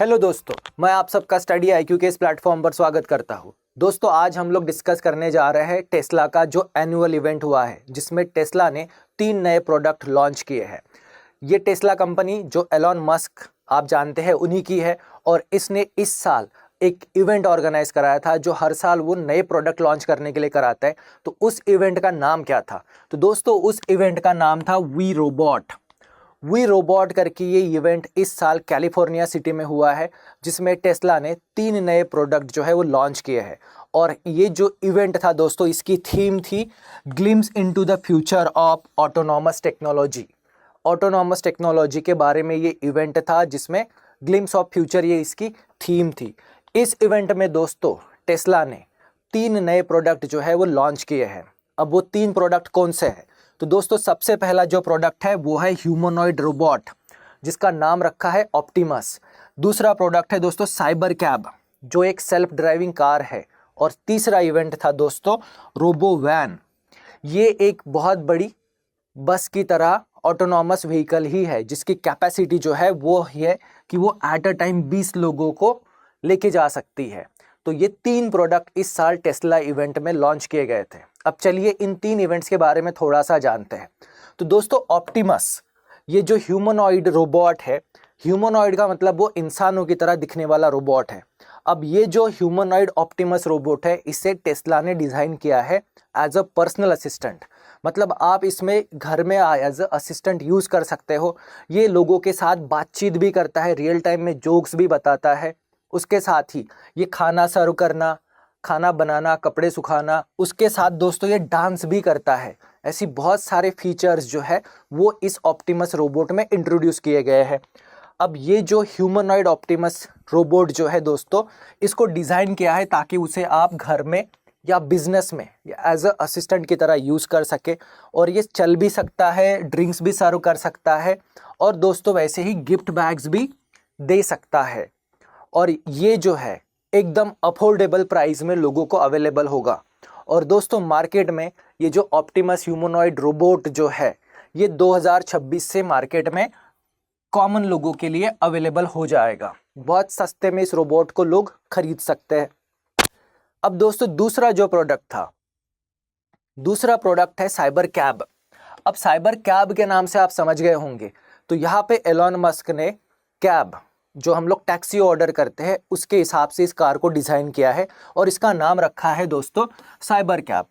Hello दोस्तों, मैं आप सबका स्टडी IQ के इस प्लेटफॉर्म पर स्वागत करता हूं। दोस्तों, आज हम लोग डिस्कस करने जा रहे हैं टेस्ला का जो एनुअल इवेंट हुआ है, जिसमें टेस्ला ने 3 नए प्रोडक्ट लॉन्च किए हैं। ये टेस्ला कंपनी जो एलॉन मस्क आप जानते हैं उन्हीं की है, और इसने इस साल एक इवेंट ऑर्गेनाइज कराया था जो हर साल वो नए प्रोडक्ट लॉन्च करने के लिए कराता है। तो उस इवेंट का नाम क्या था? तो दोस्तों, उस इवेंट का नाम था वी रोबोट करके ये इवेंट इस साल कैलिफोर्निया सिटी में हुआ है, जिसमें टेस्ला ने 3 नए प्रोडक्ट जो है वो लॉन्च किए हैं। और ये जो इवेंट था दोस्तों, इसकी थीम थी glimpse into the future of autonomous technology के बारे में ये इवेंट था, जिसमें ग्लिम्स ऑफ फ्यूचर ये इसकी थीम थी। इस इवेंट में दोस्तों टेस्ला ने 3 नए प्रोडक्ट जो है वो लॉन्च किए हैं। अब वो 3 प्रोडक्ट कौन से हैं? तो दोस्तों, सबसे पहला जो प्रोडक्ट है वो है ह्यूमनॉइड रोबोट, जिसका नाम रखा है ऑप्टिमस। दूसरा प्रोडक्ट है दोस्तों साइबर कैब, जो एक सेल्फ ड्राइविंग कार है। और तीसरा इवेंट था दोस्तों रोबो वैन। ये एक बहुत बड़ी बस की तरह ऑटोनॉमस व्हीकल ही है, जिसकी कैपेसिटी जो है वो है कि वो एट अ टाइम 20 लोगों को लेके जा सकती है। तो ये 3 प्रोडक्ट इस साल टेस्ला इवेंट में लॉन्च किए गए थे। अब चलिए इन 3 इवेंट्स के बारे में थोड़ा सा जानते हैं। तो दोस्तों, ऑप्टिमस ये जो ह्यूमनॉइड रोबोट है, ह्यूमनॉइड का मतलब वो इंसानों की तरह दिखने वाला रोबोट है। अब ये जो ह्यूमनॉइड ऑप्टिमस रोबोट है, इसे टेस्ला ने डिज़ाइन किया है एज अ पर्सनल असिस्टेंट। मतलब आप इसमें घर में एज अ असिस्टेंट यूज़ कर सकते हो। ये लोगों के साथ बातचीत भी करता है, रियल टाइम में जोक्स भी बताता है। उसके साथ ही ये खाना सर्व करना, खाना बनाना, कपड़े सुखाना, उसके साथ दोस्तों ये डांस भी करता है। ऐसी बहुत सारे फीचर्स जो है वो इस ऑप्टिमस रोबोट में इंट्रोड्यूस किए गए हैं। अब ये जो ह्यूमनॉइड ऑप्टिमस रोबोट जो है दोस्तों, इसको डिज़ाइन किया है ताकि उसे आप घर में या बिजनेस में एज अ असिस्टेंट की तरह यूज़ कर सके। और ये चल भी सकता है, ड्रिंक्स भी सर्व कर सकता है, और दोस्तों वैसे ही गिफ्ट बैग्स भी दे सकता है। और ये जो है एकदम अफोर्डेबल प्राइस में लोगों को अवेलेबल होगा। और दोस्तों, मार्केट में ये जो ऑप्टिमस ह्यूमनॉइड रोबोट जो है, ये 2026 से मार्केट में कॉमन लोगों के लिए अवेलेबल हो जाएगा। बहुत सस्ते में इस रोबोट को लोग खरीद सकते हैं। अब दोस्तों, दूसरा प्रोडक्ट है साइबर कैब। अब साइबर कैब के नाम से आप समझ गए होंगे, तो यहाँ पे एलॉन मस्क ने कैब, जो हम लोग टैक्सी ऑर्डर करते हैं, उसके हिसाब से इस कार को डिज़ाइन किया है, और इसका नाम रखा है दोस्तों साइबर कैब।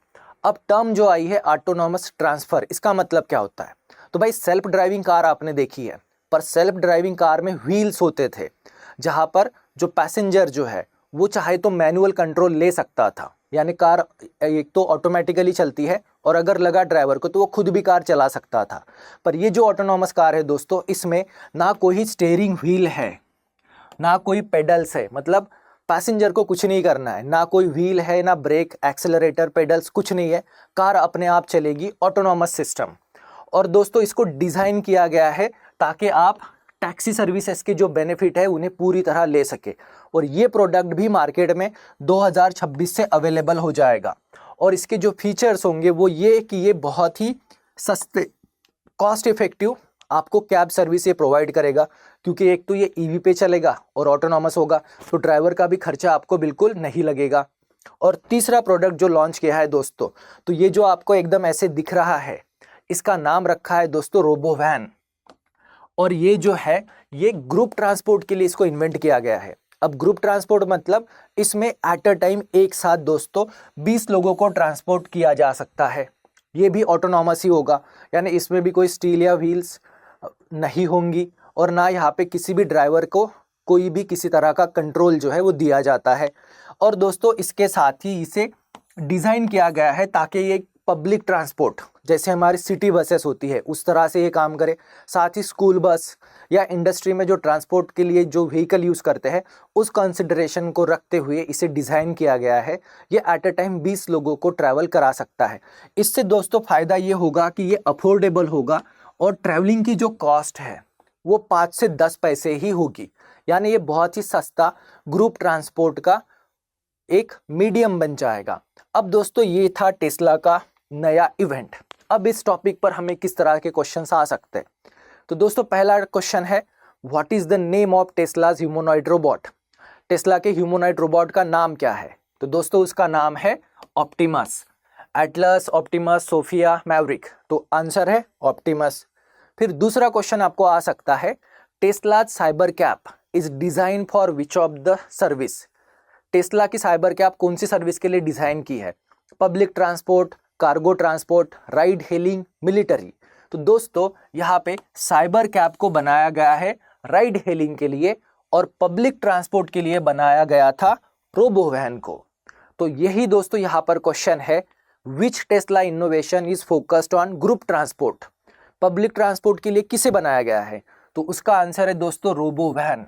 अब टर्म जो आई है ऑटोनॉमस ट्रांसफ़र, इसका मतलब क्या होता है? तो भाई, सेल्फ ड्राइविंग कार आपने देखी है, पर सेल्फ ड्राइविंग कार में व्हील्स होते थे, जहाँ पर जो पैसेंजर जो है वो चाहे तो मैनुअल कंट्रोल ले सकता था। यानी कार एक तो ऑटोमेटिकली चलती है, और अगर लगा ड्राइवर को तो वो खुद भी कार चला सकता था। पर ये जो ऑटोनॉमस कार है दोस्तों, इसमें ना कोई स्टीयरिंग व्हील है, ना कोई पेडल्स है। मतलब पैसेंजर को कुछ नहीं करना है, ना कोई व्हील है, ना ब्रेक, एक्सेलरेटर, पेडल्स, कुछ नहीं है। कार अपने आप चलेगी, ऑटोनॉमस सिस्टम। और दोस्तों, इसको डिज़ाइन किया गया है ताकि आप टैक्सी सर्विसेज के जो बेनिफिट है उन्हें पूरी तरह ले सके। और ये प्रोडक्ट भी मार्केट में 2026 से अवेलेबल हो जाएगा। और इसके जो फीचर्स होंगे वो ये कि ये बहुत ही सस्ते, कॉस्ट इफेक्टिव आपको कैब सर्विस ये प्रोवाइड करेगा, क्योंकि एक तो ये ईवी पे चलेगा और ऑटोनॉमस होगा, तो ड्राइवर का भी खर्चा आपको बिल्कुल नहीं लगेगा। और तीसरा प्रोडक्ट जो लॉन्च किया है दोस्तों, तो ये जो आपको एकदम ऐसे दिख रहा है, इसका नाम रखा है दोस्तों रोबो वैन। और ये जो है, ये ग्रुप ट्रांसपोर्ट के लिए इसको इन्वेंट किया गया है। अब ग्रुप ट्रांसपोर्ट मतलब इसमें एट अ टाइम एक साथ दोस्तों 20 लोगों को ट्रांसपोर्ट किया जा सकता है। ये भी ऑटोनॉमस ही होगा, यानी इसमें भी कोई स्टील या व्हील्स नहीं होंगी, और ना यहाँ पे किसी भी ड्राइवर को कोई भी किसी तरह का कंट्रोल जो है वो दिया जाता है। और दोस्तों, इसके साथ ही इसे डिज़ाइन किया गया है ताकि ये पब्लिक ट्रांसपोर्ट, जैसे हमारी सिटी बसेस होती है, उस तरह से ये काम करे। साथ ही स्कूल बस या इंडस्ट्री में जो ट्रांसपोर्ट के लिए जो व्हीकल यूज़ करते हैं, उस कंसिडरेशन को रखते हुए इसे डिज़ाइन किया गया है। ये एट अ टाइम 20 लोगों को ट्रैवल करा सकता है। इससे दोस्तों फ़ायदा ये होगा कि ये अफोर्डेबल होगा, और ट्रैवलिंग की जो कॉस्ट है वो 5 से 10 पैसे ही होगी। यानी ये बहुत ही सस्ता ग्रुप ट्रांसपोर्ट का एक मीडियम बन जाएगा। अब दोस्तों, ये था टेस्ला का नया इवेंट। अब इस टॉपिक पर हमें किस तरह के क्वेश्चंस आ सकते हैं? तो दोस्तों, पहला क्वेश्चन है, what is the name of Tesla's humanoid robot? Tesla के ह्यूमनॉइड रोबोट का नाम क्या है? तो दोस्तों उसका नाम है Optimus. Atlas, Optimus, Sophia, Maverick, तो आंसर है ऑप्टिमस। फिर दूसरा क्वेश्चन आपको आ सकता है, Tesla's Cybercab is design for which of the service? Tesla की साइबर कैब कौन सी सर्विस के लिए डिजाइन की है? Public transport, cargo transport, ride hailing, military. तो दोस्तों यहाँ पे साइबर कैब को बनाया गया है राइड हेलिंग के लिए, और पब्लिक ट्रांसपोर्ट के लिए बनाया गया था रोबो वैन को। तो यही दोस्तों यहाँ पर क्वेश्चन है, which Tesla innovation is focused on group transport? Public transport के लिए किसे बनाया गया है? तो उसका आंसर है दोस्तों रोबो वैन।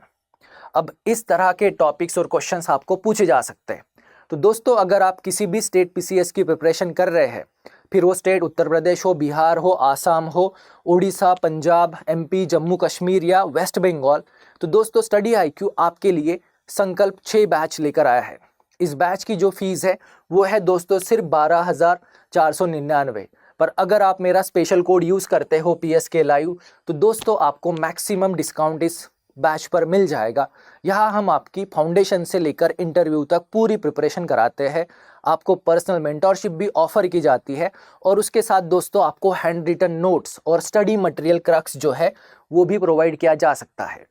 अब इस तरह के टॉपिक्स और क्वेश्चंस आपको पूछे जा सकते हैं। तो दोस्तों अगर आप किसी भी स्टेट पीसीएस की प्रिपरेशन कर रहे हैं, फिर वो स्टेट उत्तर प्रदेश हो, बिहार हो, आसाम हो, उड़ीसा, पंजाब, एमपी, जम्मू कश्मीर या वेस्ट बंगाल, तो दोस्तों स्टडी IQ आपके लिए संकल्प 6 बैच लेकर आया है। इस बैच की जो फीस है वो है दोस्तों सिर्फ 12,499, पर अगर आप मेरा स्पेशल कोड यूज़ करते हो PSK लाइव, तो दोस्तों आपको मैक्सिमम डिस्काउंट इस बैच पर मिल जाएगा। यहाँ हम आपकी फाउंडेशन से लेकर इंटरव्यू तक पूरी प्रिपरेशन कराते हैं, आपको पर्सनल मेंटोरशिप भी ऑफर की जाती है, और उसके साथ दोस्तों आपको हैंड रिटन नोट्स और स्टडी मटेरियल क्रक्स जो है वो भी प्रोवाइड किया जा सकता है।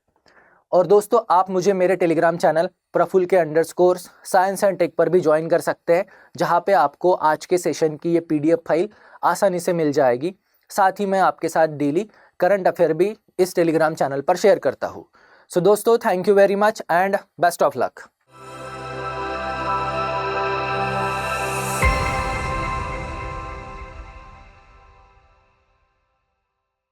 और दोस्तों आप मुझे मेरे टेलीग्राम चैनल प्रफुल के _ साइंस एंड टेक पर भी ज्वाइन कर सकते हैं, जहाँ पे आपको आज के सेशन की ये PDF फाइल आसानी से मिल जाएगी। साथ ही मैं आपके साथ डेली करंट अफेयर भी इस टेलीग्राम चैनल पर शेयर करता हूँ। सो दोस्तों thank you very much and best of luck.